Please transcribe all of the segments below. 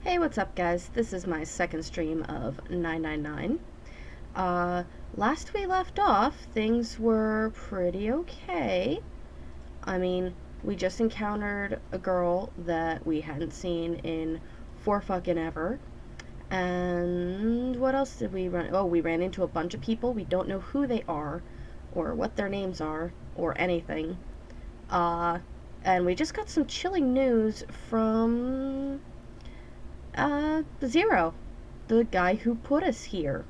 Hey, what's up, guys? This is my second stream of 999. Last we left off, things were pretty okay. I mean, we just encountered a girl that we hadn't seen in for fucking ever. And what else did we run? Oh, we ran into a bunch of people. We don't know who they are, or what their names are, or anything. Uh, and we just got some chilling news from Zero, the guy who put us here.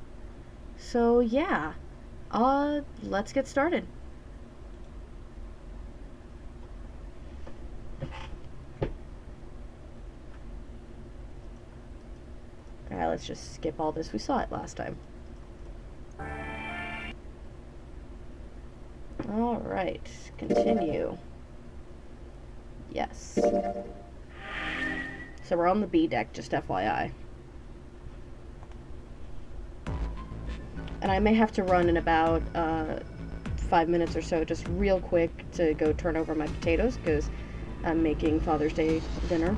So yeah, let's get started. Alright, let's just skip all this. We saw it last time. Alright, continue. Yes. So we're on the B deck, just FYI. And I may have to run in about 5 minutes or so, just real quick, to go turn over my potatoes, because I'm making Father's Day dinner.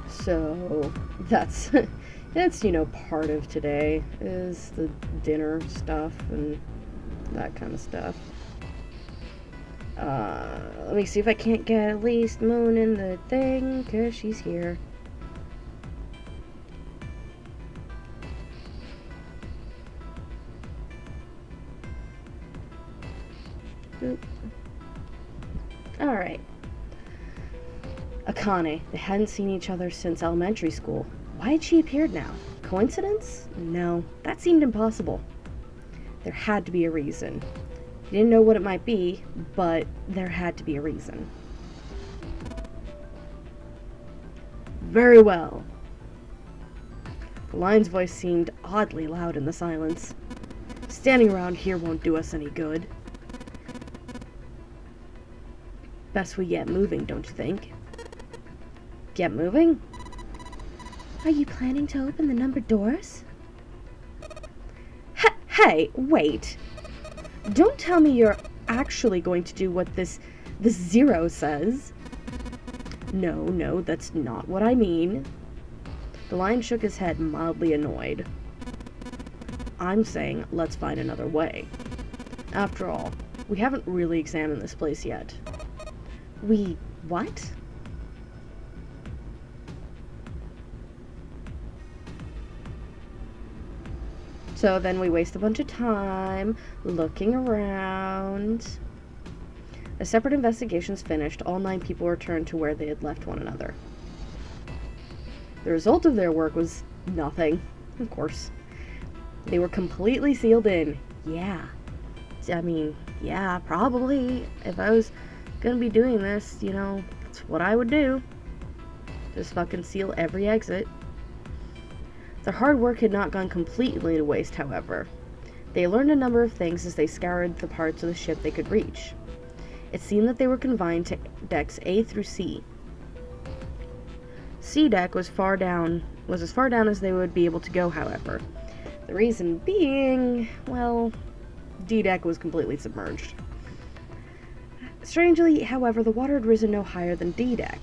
So that's that's part of today is the dinner stuff and that kind of stuff. Let me see if I can't get at least Moon in the thing, cause she's here. Boop. Alright. Akane. They hadn't seen each other since elementary school. Why had she appeared now? Coincidence? No, that seemed impossible. There had to be a reason. He didn't know what it might be, but there had to be a reason. Very well. The lion's voice seemed oddly loud in the silence. Standing around here won't do us any good. Best we get moving, don't you think? Get moving? Are you planning to open the numbered doors? Hey, wait. Don't tell me you're actually going to do what this Zero says. No, that's not what I mean. The lion shook his head, mildly annoyed. I'm saying let's find another way. After all, we haven't really examined this place yet. We what? So then we waste a bunch of time looking around. As separate investigations finished, all 9 people returned to where they had left one another. The result of their work was nothing, of course. They were completely sealed in. Yeah. I mean, yeah, probably. If I was gonna be doing this, that's what I would do. Just fucking seal every exit. Their hard work had not gone completely to waste, however. They learned a number of things as they scoured the parts of the ship they could reach. It seemed that they were confined to decks A through C. C deck was as far down as they would be able to go, however. The reason being, well, D deck was completely submerged. Strangely, however, the water had risen no higher than D deck.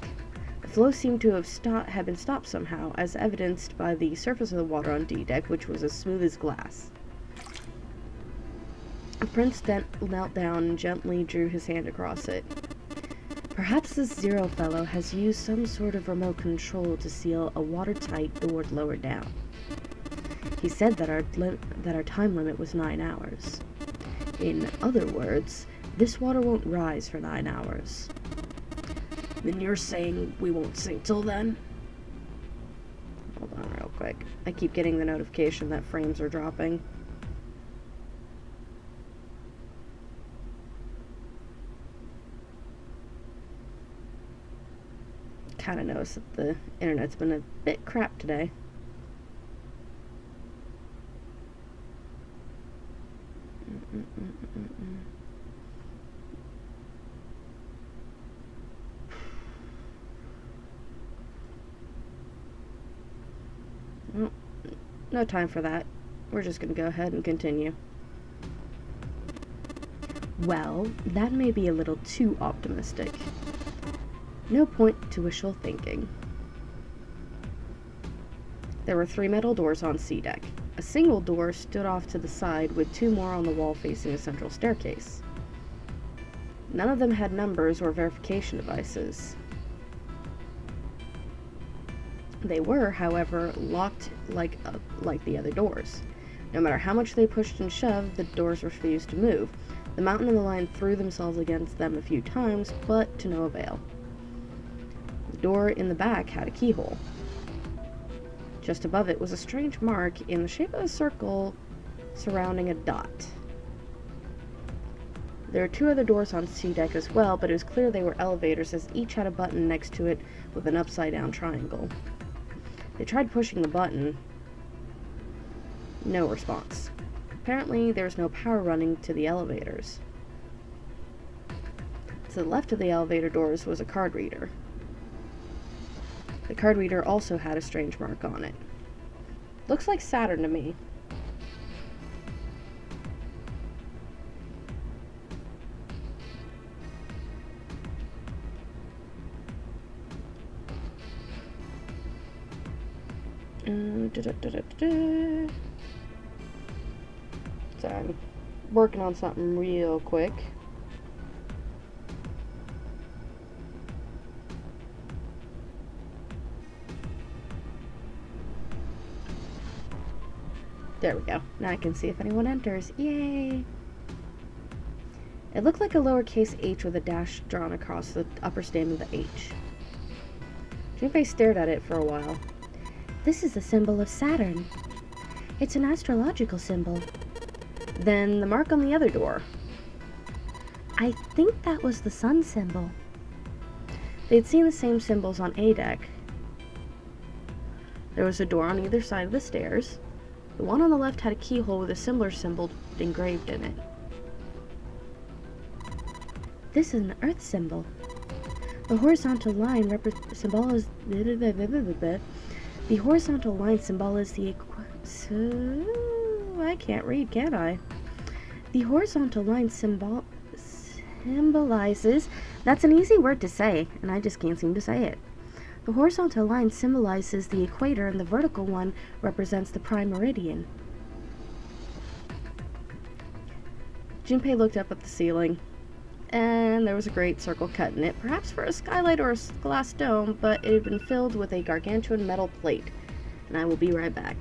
The flow seemed to have been stopped somehow, as evidenced by the surface of the water on D deck, which was as smooth as glass. Prince knelt down and gently drew his hand across it. Perhaps this Zero fellow has used some sort of remote control to seal a watertight door lower down. He said that our time limit was 9 hours. In other words, this water won't rise for 9 hours. Then you're saying we won't sink till then? Hold on real quick. I keep getting the notification that frames are dropping. Kind of noticed that the internet's been a bit crap today. Well, no time for that. We're just going to go ahead and continue. Well, that may be a little too optimistic. No point to wishful thinking. There were 3 metal doors on C deck. A single door stood off to the side with 2 more on the wall facing a central staircase. None of them had numbers or verification devices. They were, however, locked like the other doors. No matter how much they pushed and shoved, the doors refused to move. The mountain and the lion threw themselves against them a few times, but to no avail. The door in the back had a keyhole. Just above it was a strange mark in the shape of a circle surrounding a dot. There were 2 other doors on C deck as well, but it was clear they were elevators as each had a button next to it with an upside-down triangle. They tried pushing the button. No response. Apparently, there was no power running to the elevators. To the left of the elevator doors was a card reader. The card reader also had a strange mark on it. Looks like Saturn to me. So I'm working on something real quick. There we go. Now I can see if anyone enters. Yay! It looked like a lowercase h with a dash drawn across the upper stem of the H. Junpei stared at it for a while. This is the symbol of Saturn. It's an astrological symbol. Then the mark on the other door. I think that was the sun symbol. They'd seen the same symbols on A deck. There was a door on either side of the stairs. The one on the left had a keyhole with a similar symbol engraved in it. This is an earth symbol. The horizontal line symbolizes the horizontal line symbolizes the I can't read, can I? The horizontal line symbolizes. That's an easy word to say, and I just can't seem to say it. The horizontal line symbolizes the equator, and the vertical one represents the prime meridian. Junpei looked up at the ceiling, and there was a great circle cut in it, perhaps for a skylight or a glass dome, but it had been filled with a gargantuan metal plate. And I will be right back.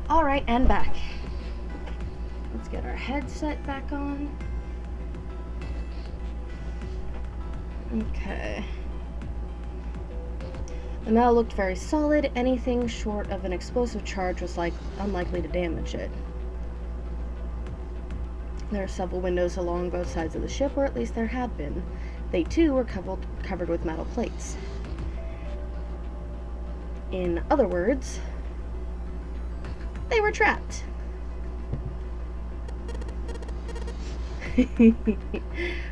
Alright, and back. Let's get our headset back on. Okay. The metal looked very solid. Anything short of an explosive charge was unlikely to damage it. There are several windows along both sides of the ship, or at least there had been. They too were covered with metal plates. In other words, they were trapped.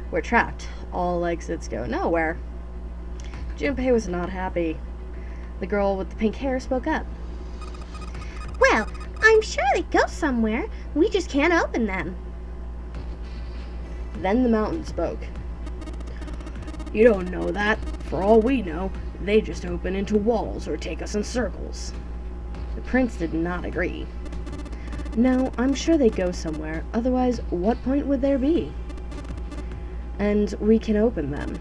We're trapped. All exits go nowhere. Junpei was not happy. The girl with the pink hair spoke up. Well, I'm sure they go somewhere. We just can't open them. Then the mountain spoke. You don't know that. For all we know, they just open into walls or take us in circles. The prince did not agree. No, I'm sure they go somewhere. Otherwise, what point would there be? And we can open them.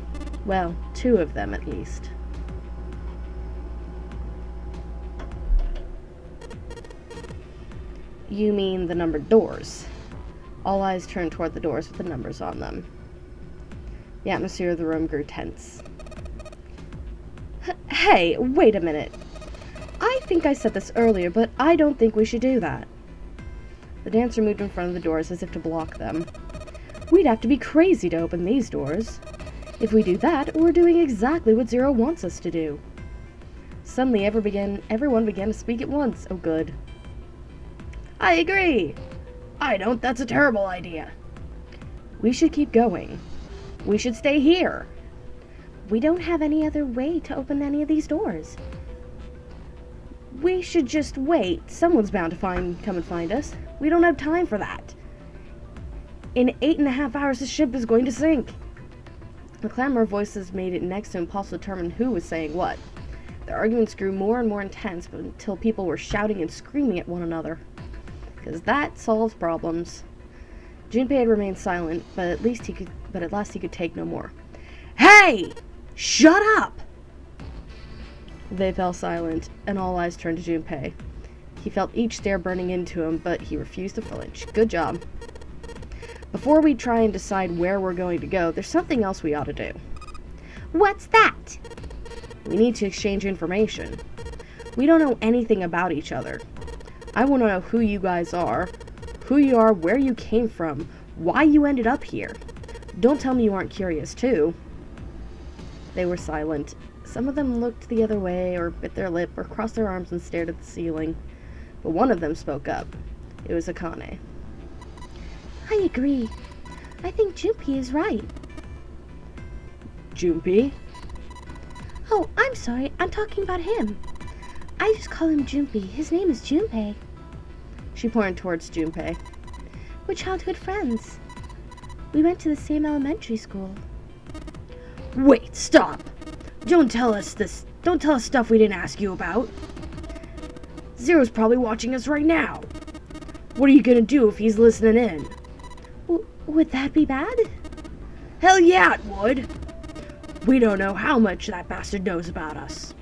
Well, 2 of them at least. You mean the numbered doors? All eyes turned toward the doors with the numbers on them. The atmosphere of the room grew tense. Hey, wait a minute. I think I said this earlier, but I don't think we should do that. The dancer moved in front of the doors as if to block them. We'd have to be crazy to open these doors. If we do that, we're doing exactly what Zero wants us to do. Suddenly, everyone began to speak at once. Oh, good. I agree. I don't. That's a terrible idea. We should keep going. We should stay here. We don't have any other way to open any of these doors. We should just wait. Someone's bound to come and find us. We don't have time for that. In 8.5 hours, the ship is going to sink. The clamor of voices made it next to impossible to determine who was saying what. The arguments grew more and more intense until people were shouting and screaming at one another. Because that solves problems. Junpei had remained silent, but at last he could take no more. Hey! Shut up! They fell silent, and all eyes turned to Junpei. He felt each stare burning into him, but he refused to flinch. Good job. Before we try and decide where we're going to go, there's something else we ought to do. What's that? We need to exchange information. We don't know anything about each other. I want to know who you guys are, where you came from, why you ended up here. Don't tell me you aren't curious, too. They were silent. Some of them looked the other way, or bit their lip, or crossed their arms and stared at the ceiling. But one of them spoke up. It was Akane. I agree. I think Junpei is right. Junpei? Oh, I'm sorry. I'm talking about him. I just call him Junpei. His name is Junpei. She pointed towards Junpei. We're childhood friends. We went to the same elementary school. Wait, stop! Don't tell us stuff we didn't ask you about. Zero's probably watching us right now. What are you gonna do if he's listening in? Would that be bad? Hell yeah, it would. We don't know how much that bastard knows about us.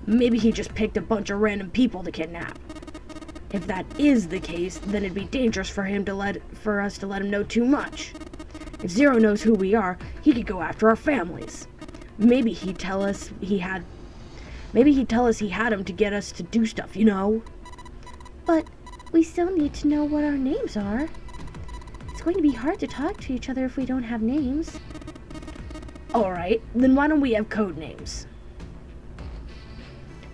Maybe he just picked a bunch of random people to kidnap. If that is the case, then it'd be dangerous for us to let him know too much. If Zero knows who we are, he could go after our families. Maybe he'd tell us he had him to get us to do stuff, you know? But we still need to know what our names are. It's going to be hard to talk to each other if we don't have names. Alright, then why don't we have code names?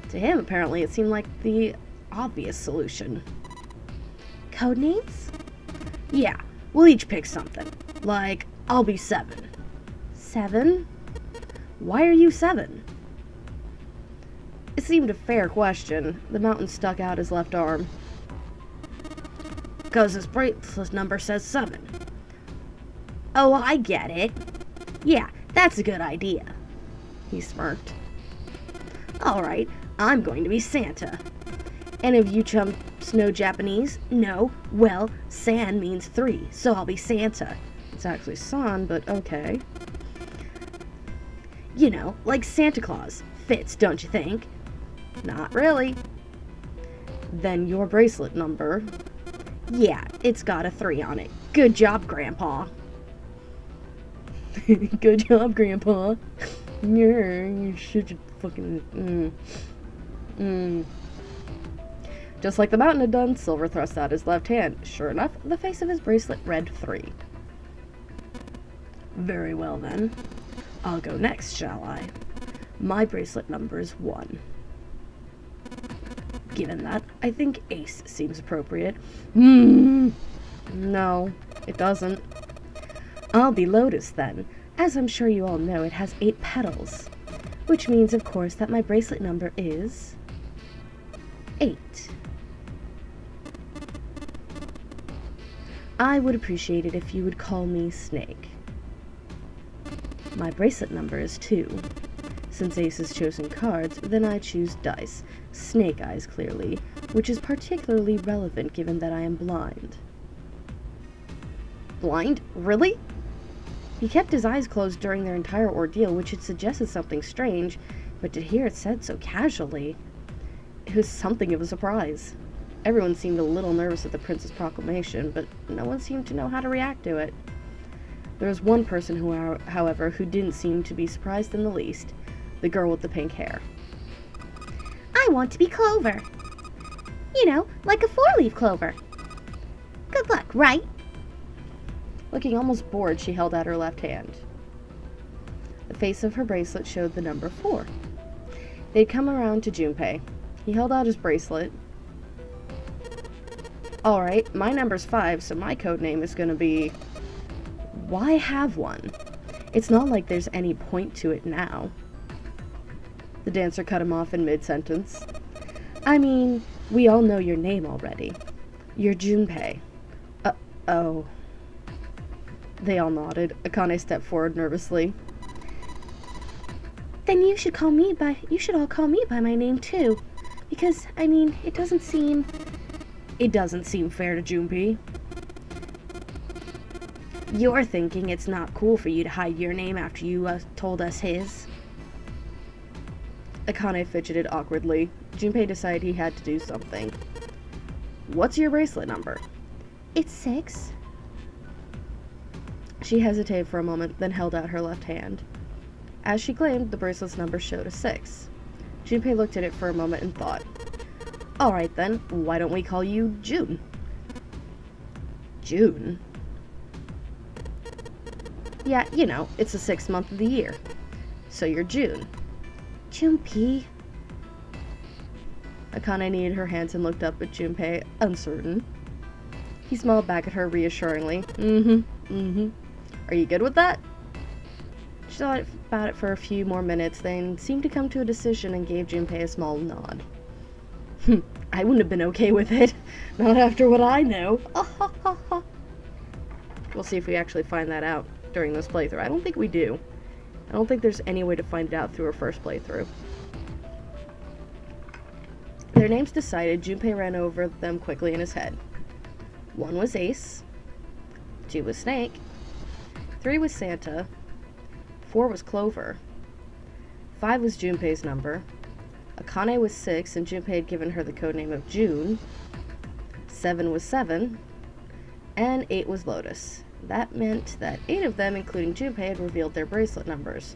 To him, apparently, it seemed like the obvious solution. Code names? Yeah, we'll each pick something. Like, I'll be 7. 7? Why are you 7? It seemed a fair question. The mountain stuck out his left arm. Because his bracelet number says 7. Oh, I get it. Yeah, that's a good idea. He smirked. Alright, I'm going to be Santa. And if you chumps know Japanese, no, well, San means 3, so I'll be Santa. It's actually San, but okay. You know, like Santa Claus. Fits, don't you think? Not really. Then your bracelet number. Yeah, it's got a 3 on it. Good job, Grandpa. Good job, Grandpa. Yeah, you're such a fucking... Just like the mountain had done, Silver thrust out his left hand. Sure enough, the face of his bracelet read 3. Very well, then. I'll go next, shall I? My bracelet number is 1. Given that, I think Ace seems appropriate. No, it doesn't. I'll be Lotus, then. As I'm sure you all know, it has 8 petals. Which means, of course, that my bracelet number is... 8. I would appreciate it if you would call me Snake. My bracelet number is 2. Since Ace has chosen cards, then I choose dice. Snake eyes, clearly, which is particularly relevant given that I am blind. Blind? Really? He kept his eyes closed during their entire ordeal, which had suggested something strange, but to hear it said so casually, it was something of a surprise. Everyone seemed a little nervous at the prince's proclamation, but no one seemed to know how to react to it. There was one person, however, who didn't seem to be surprised in the least. The girl with the pink hair. I want to be Clover. You know, like a 4-leaf clover. Good luck, right? Looking almost bored, she held out her left hand. The face of her bracelet showed the number 4. They'd come around to Junpei. He held out his bracelet. Alright, my number's 5, so my code name is gonna be... Why have one? It's not like there's any point to it now. The dancer cut him off in mid-sentence. I mean, we all know your name already. You're Junpei. Oh. They all nodded. Akane stepped forward nervously. Then you should all call me by my name too. Because, I mean, it doesn't seem fair to Junpei. You're thinking it's not cool for you to hide your name after you told us his. Akane fidgeted awkwardly. Junpei decided he had to do something. What's your bracelet number? It's 6. She hesitated for a moment, then held out her left hand. As she claimed, the bracelet's number showed a 6. Junpei looked at it for a moment and thought. Alright then, why don't we call you June? June? Yeah, you know, it's the 6th month of the year. So you're June. Junpei. Akane kneaded her hands and looked up at Junpei, uncertain. He smiled back at her reassuringly. Are you good with that? She thought about it for a few more minutes, then seemed to come to a decision and gave Junpei a small nod. I wouldn't have been okay with it. Not after what I know. We'll see if we actually find that out during this playthrough. I don't think we do. I don't think there's any way to find it out through our first playthrough. Their names decided, Junpei ran over them quickly in his head. 1 was Ace. 2 was Snake. 3 was Santa. 4 was Clover. 5 was Junpei's number. Akane was 6, and Junpei had given her the codename of June. 7 was 7. And 8 was Lotus. That meant that 8 of them, including Junpei, had revealed their bracelet numbers.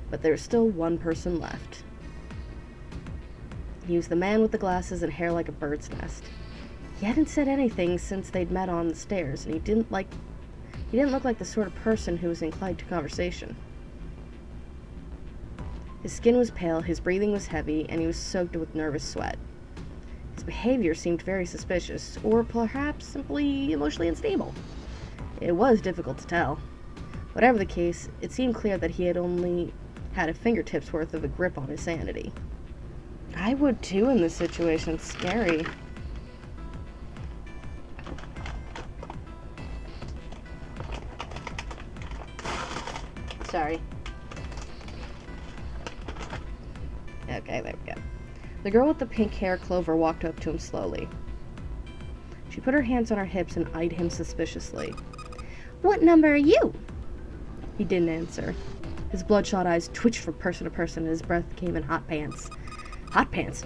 But there was still one person left. He was the man with the glasses and hair like a bird's nest. He hadn't said anything since they'd met on the stairs, and he didn't look like the sort of person who was inclined to conversation. His skin was pale, his breathing was heavy, and he was soaked with nervous sweat. His behavior seemed very suspicious, or perhaps simply emotionally unstable. It was difficult to tell. Whatever the case, it seemed clear that he had only had a fingertip's worth of a grip on his sanity. I would too in this situation. It's scary. Sorry. Okay, there we go. The girl with the pink hair, Clover, walked up to him slowly. She put her hands on her hips and eyed him suspiciously. What number are you? He didn't answer. His bloodshot eyes twitched from person to person and his breath came in hot pants. Hot pants?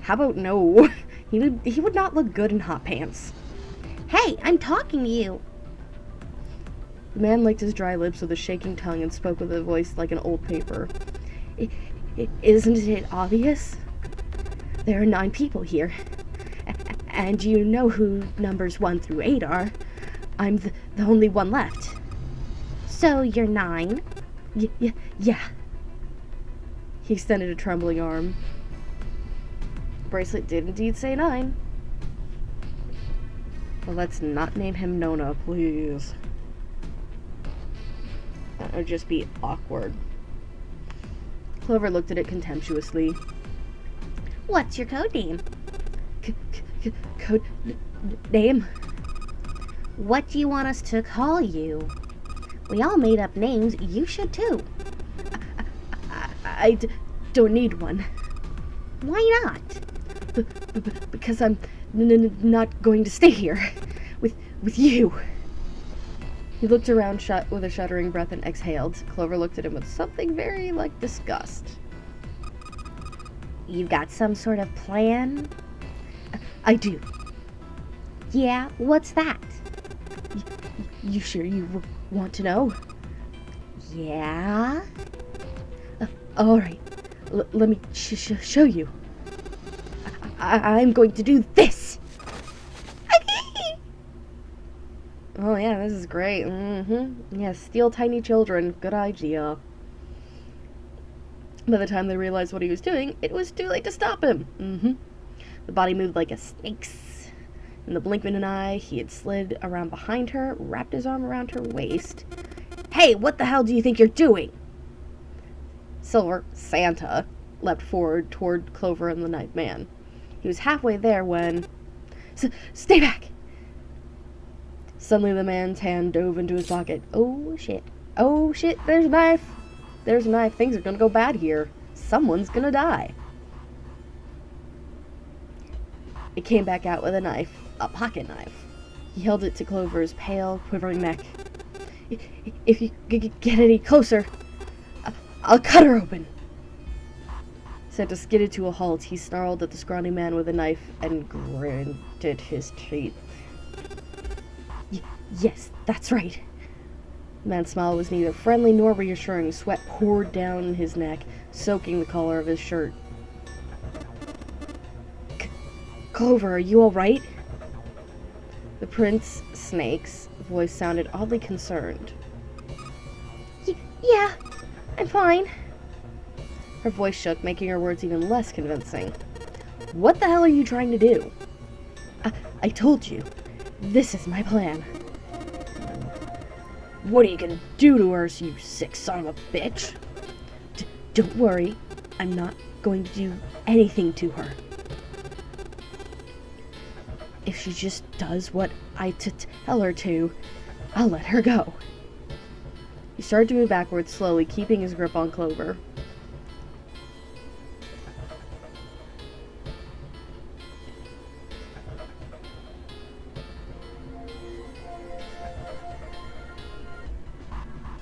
How about no? He would not look good in hot pants. Hey, I'm talking to you. The man licked his dry lips with a shaking tongue and spoke with a voice like an old paper. Isn't it obvious? There are 9 people here. And you know who numbers 1 through 8 are. I'm the only one left. So you're 9? Yeah. He extended a trembling arm. Bracelet did indeed say 9. Well, let's not name him Nona, please. That would just be awkward. Clover looked at it contemptuously. What's your code name? Code name? What do you want us to call you? We all made up names. You should too. I don't need one. Why not? Because I'm not going to stay here with you. He looked around with a shuddering breath and exhaled. Clover looked at him with something very like disgust. You got some sort of plan? I do. Yeah, what's that? You sure you want to know? Yeah? All right. Let me show you. I'm going to do this. Oh yeah, this is great. Yeah, steal tiny children. Good idea. By the time they realized what he was doing, it was too late to stop him. The body moved like a snake's. In the blink of an eye, he had slid around behind her, wrapped his arm around her waist. Hey, what the hell do you think you're doing? Silver, Santa, leapt forward toward Clover and the Knife Man. He was halfway there when... Stay back! Suddenly the man's hand dove into his pocket. Oh shit. Oh shit, there's a knife! There's a knife. Things are gonna go bad here. Someone's gonna die. It came back out with a knife. A pocket knife. He held it to Clover's pale, quivering neck. If you get any closer, I'll cut her open. Santa skidded to a halt. He snarled at the scrawny man with a knife and gritted his teeth. Yes, that's right. The man's smile was neither friendly nor reassuring. Sweat poured down his neck, soaking the collar of his shirt. Clover, are you all right? The Prince Snake's voice sounded oddly concerned. Yeah, I'm fine. Her voice shook, making her words even less convincing. What the hell are you trying to do? I told you. This is my plan. What are you gonna do to her, you sick son of a bitch? Don't worry. I'm not going to do anything to her. If she just does what I tell her to, I'll let her go. He started to move backwards slowly, keeping his grip on Clover.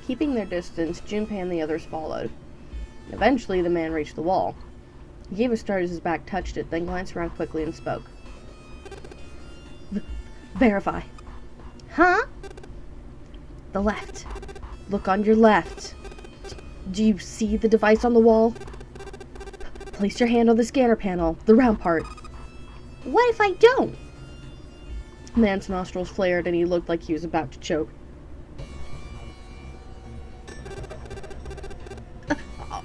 Keeping their distance, Junpei and the others followed. Eventually, the man reached the wall. He gave a start as his back touched it, then glanced around quickly and spoke. Verify. Huh? The left. Look on your left. Do you see the device on the wall? Place your hand on the scanner panel, the round part. What if I don't? The man's nostrils flared and he looked like he was about to choke.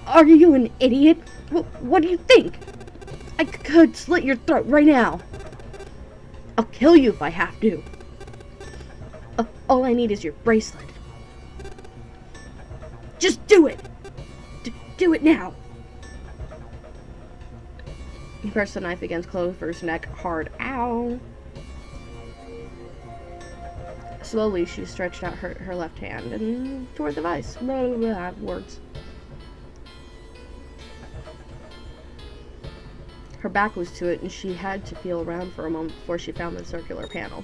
Are you an idiot? What do you think? I could slit your throat right now. I'll kill you if I have to. All I need is your bracelet. Just do it! Do it now! He pressed the knife against Clover's neck hard. Ow! Slowly, she stretched out her left hand and toward the device. Blah, blah, blah, words. Her back was to it, and she had to feel around for a moment before she found the circular panel.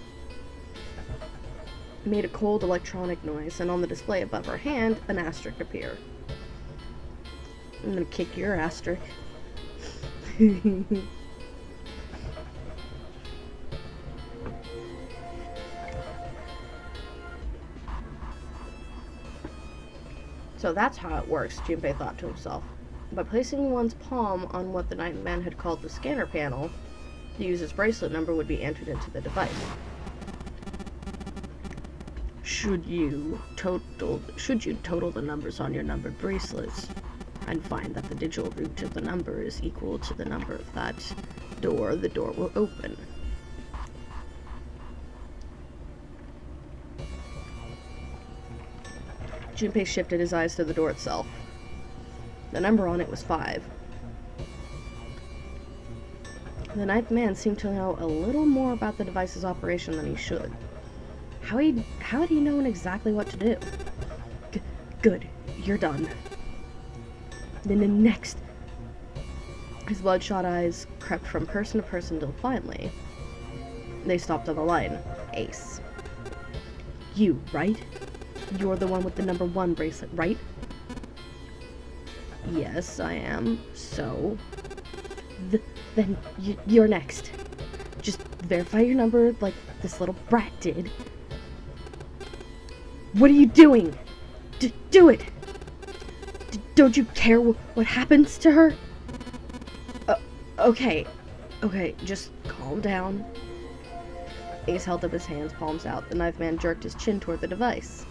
It made a cold electronic noise, and on the display above her hand, an asterisk appeared. I'm gonna kick your asterisk. So that's how it works, Junpei thought to himself. By placing one's palm on what the Nightman had called the scanner panel, the user's bracelet number would be entered into the device. Should you total the numbers on your numbered bracelets and find that the digital root of the number is equal to the number of that door, the door will open. Junpei shifted his eyes to the door itself. The number on it was 5. The ninth man seemed to know a little more about the device's operation than he should. How had he known exactly what to do? Good, you're done. Then the next... His bloodshot eyes crept from person to person till finally they stopped on the line. Ace. You, right? You're the one with the number 1 bracelet, right? Yes, I am. So? Then you're next. Just verify your number like this little brat did. What are you doing? Do it! Don't you care what happens to her? Okay, just calm down. Ace held up his hands, palms out. The knife man jerked his chin toward the device.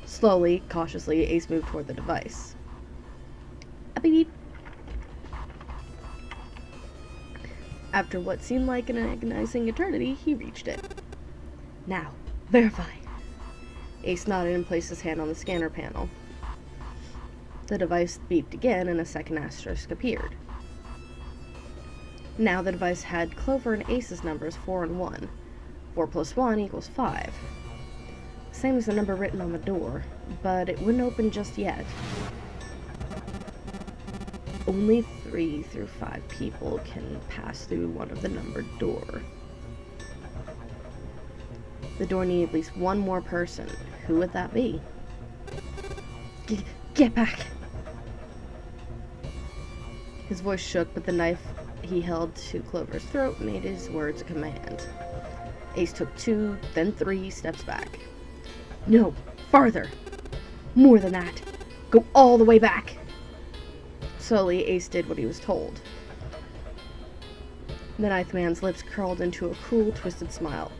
Slowly, cautiously, Ace moved toward the device. Beep. After what seemed like an agonizing eternity, he reached it. Now, verify. Ace nodded and placed his hand on the scanner panel. The device beeped again, and a second asterisk appeared. Now the device had Clover and Ace's numbers 4 and 1. 4 plus 1 equals 5. Same as the number written on the door, but it wouldn't open just yet. Only 3 through 5 people can pass through one of the numbered door. The door needed at least one more person. Who would that be? Get back! His voice shook, but the knife he held to Clover's throat made his words a command. Ace took 2, then 3 steps back. No, farther! More than that! Go all the way back! Slowly, Ace did what he was told. The ninth man's lips curled into a cruel, twisted smile.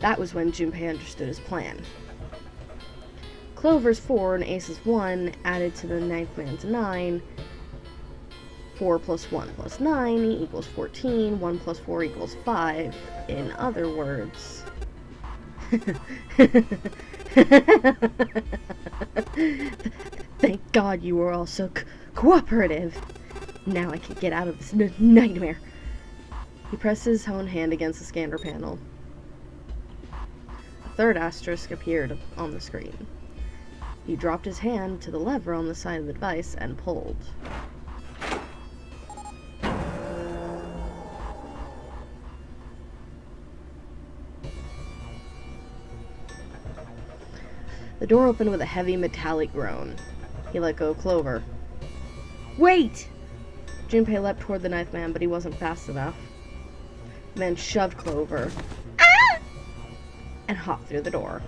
That was when Junpei understood his plan. Clover's 4 and Ace's 1 added to the ninth man's 9. 4 plus 1 plus 9 equals 14. 1 plus 4 equals 5. In other words... Thank God you were all so cooperative. Now I can get out of this nightmare. He pressed his own hand against the scanner panel. A third asterisk appeared on the screen. He dropped his hand to the lever on the side of the device and pulled. The door opened with a heavy metallic groan. He let go of Clover. Wait! Junpei leapt toward the knife man, but he wasn't fast enough. The man shoved Clover and hopped through the door.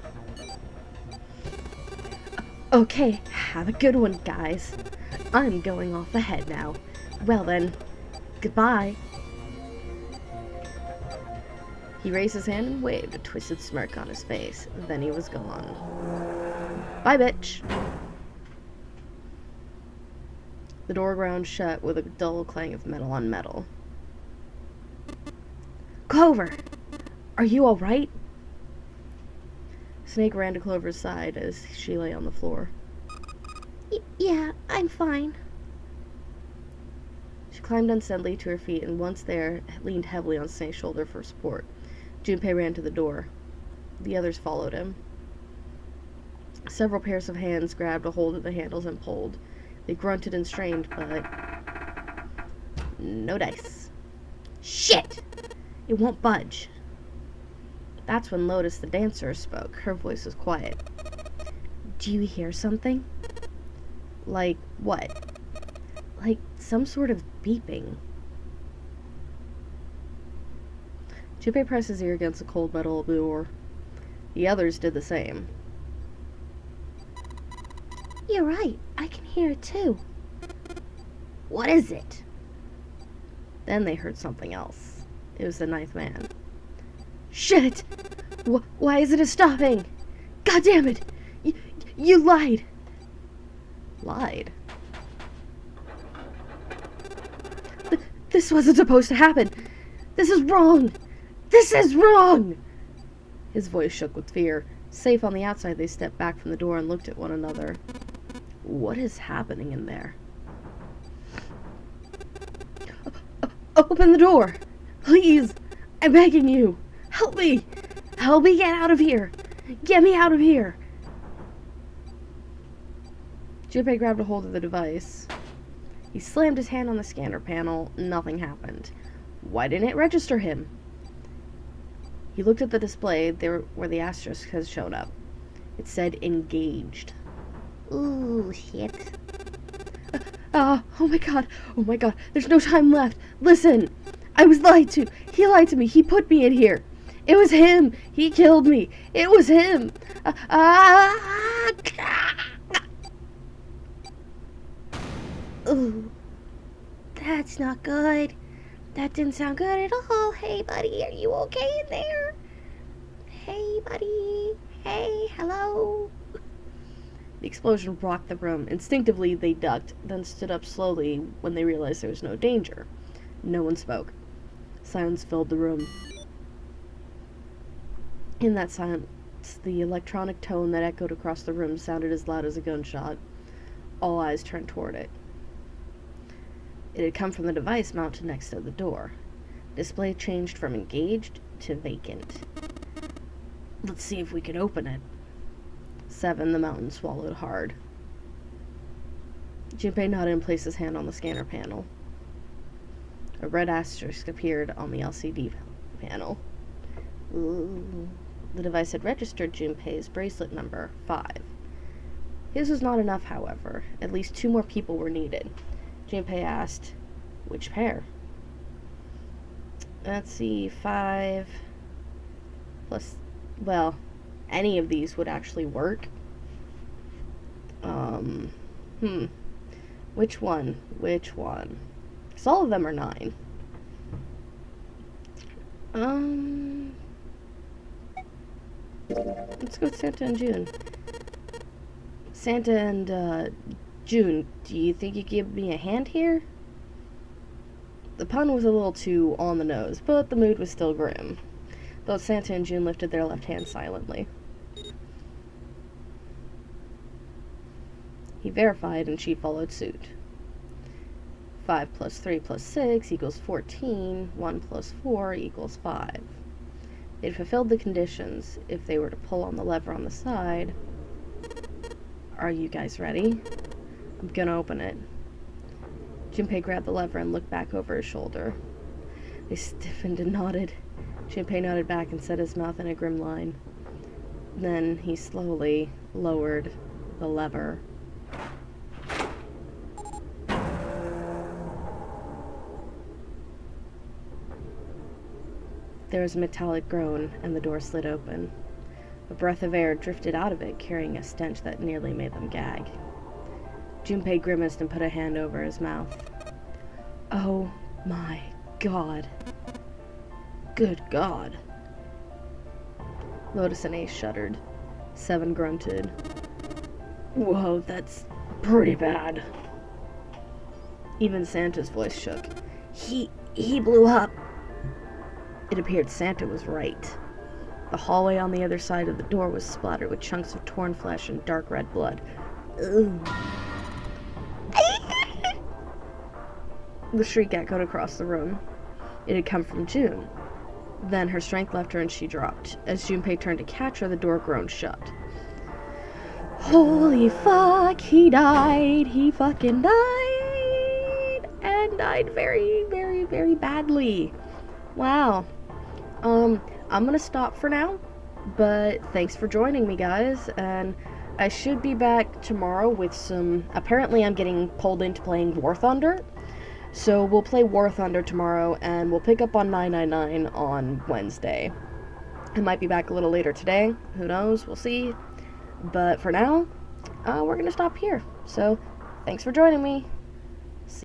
Okay, have a good one, guys. I'm going off ahead now. Well then, goodbye. He raised his hand and waved, a twisted smirk on his face. Then he was gone. Bye, bitch. The door ground shut with a dull clang of metal on metal. Clover! Are you all right? Snake ran to Clover's side as she lay on the floor. Yeah, I'm fine. She climbed unsteadily to her feet and once there, leaned heavily on Snake's shoulder for support. Junpei ran to the door. The others followed him. Several pairs of hands grabbed a hold of the handles and pulled. They grunted and strained, but no dice. Shit! It won't budge. That's when Lotus the dancer spoke. Her voice was quiet. Do you hear something? Like what? Like some sort of beeping. Junpei pressed his ear against the cold metal of the door. The others did the same. You're right. I can hear it too. What is it? Then they heard something else. It was the ninth man. Shit! Why isn't it stopping? God damn it! You lied! Lied? This wasn't supposed to happen! This is wrong! This is wrong! His voice shook with fear. Safe on the outside, they stepped back from the door and looked at one another. What is happening in there? Open the door! Please! I'm begging you! Help me! Help me get out of here! Get me out of here! Junpei grabbed a hold of the device. He slammed his hand on the scanner panel. Nothing happened. Why didn't it register him? He looked at the display there where the asterisk has shown up. It said engaged. Ooh, shit. Oh my god, there's no time left. Listen, I was lied to. He lied to me. He put me in here. It was him. He killed me. It was him. Ooh, that's not good. That didn't sound good at all. Hey, buddy, are you okay in there? Hey, buddy. Hey, hello. The explosion rocked the room. Instinctively, they ducked, then stood up slowly when they realized there was no danger. No one spoke. Silence filled the room. In that silence, the electronic tone that echoed across the room sounded as loud as a gunshot. All eyes turned toward it. It had come from the device mounted next to the door. Display changed from engaged to vacant. Let's see if we can open it. 7, the mountain swallowed hard. Junpei nodded and placed his hand on the scanner panel. A red asterisk appeared on the LCD panel. Ooh. The device had registered Junpei's bracelet number 5. His was not enough, however. At least 2 more people were needed. Junpei asked, which pair? Let's see, 5 plus, well, any of these would actually work. Which one? Because all of them are 9. Let's go with Santa and June. Santa and, June, do you think you could give me a hand here? The pun was a little too on the nose, but the mood was still grim. Both Santa and June lifted their left hands silently. He verified, and she followed suit. 5 plus 3 plus 6 equals 14. 1 plus 4 equals 5. They'd fulfilled the conditions if they were to pull on the lever on the side. Are you guys ready? I'm gonna open it. Junpei grabbed the lever and looked back over his shoulder. They stiffened and nodded. Junpei nodded back and set his mouth in a grim line. Then he slowly lowered the lever. There was a metallic groan, and the door slid open. A breath of air drifted out of it, carrying a stench that nearly made them gag. Junpei grimaced and put a hand over his mouth. Oh my god. Good god. Lotus and Ace shuddered. 7 grunted. Whoa, that's pretty bad. Even Santa's voice shook. He blew up. It appeared Santa was right. The hallway on the other side of the door was splattered with chunks of torn flesh and dark red blood. Ugh. The shriek echoed across the room. It had come from June. Then her strength left her and she dropped. As Junpei turned to catch her, the door groaned shut. Holy fuck, he died. He fucking died. And died very, very, very badly. Wow. I'm gonna stop for now. But thanks for joining me, guys. And I should be back tomorrow with some... Apparently I'm getting pulled into playing War Thunder. So we'll play War Thunder tomorrow, and we'll pick up on 999 on Wednesday. I might be back a little later today. Who knows? We'll see. But for now, we're going to stop here. So, thanks for joining me.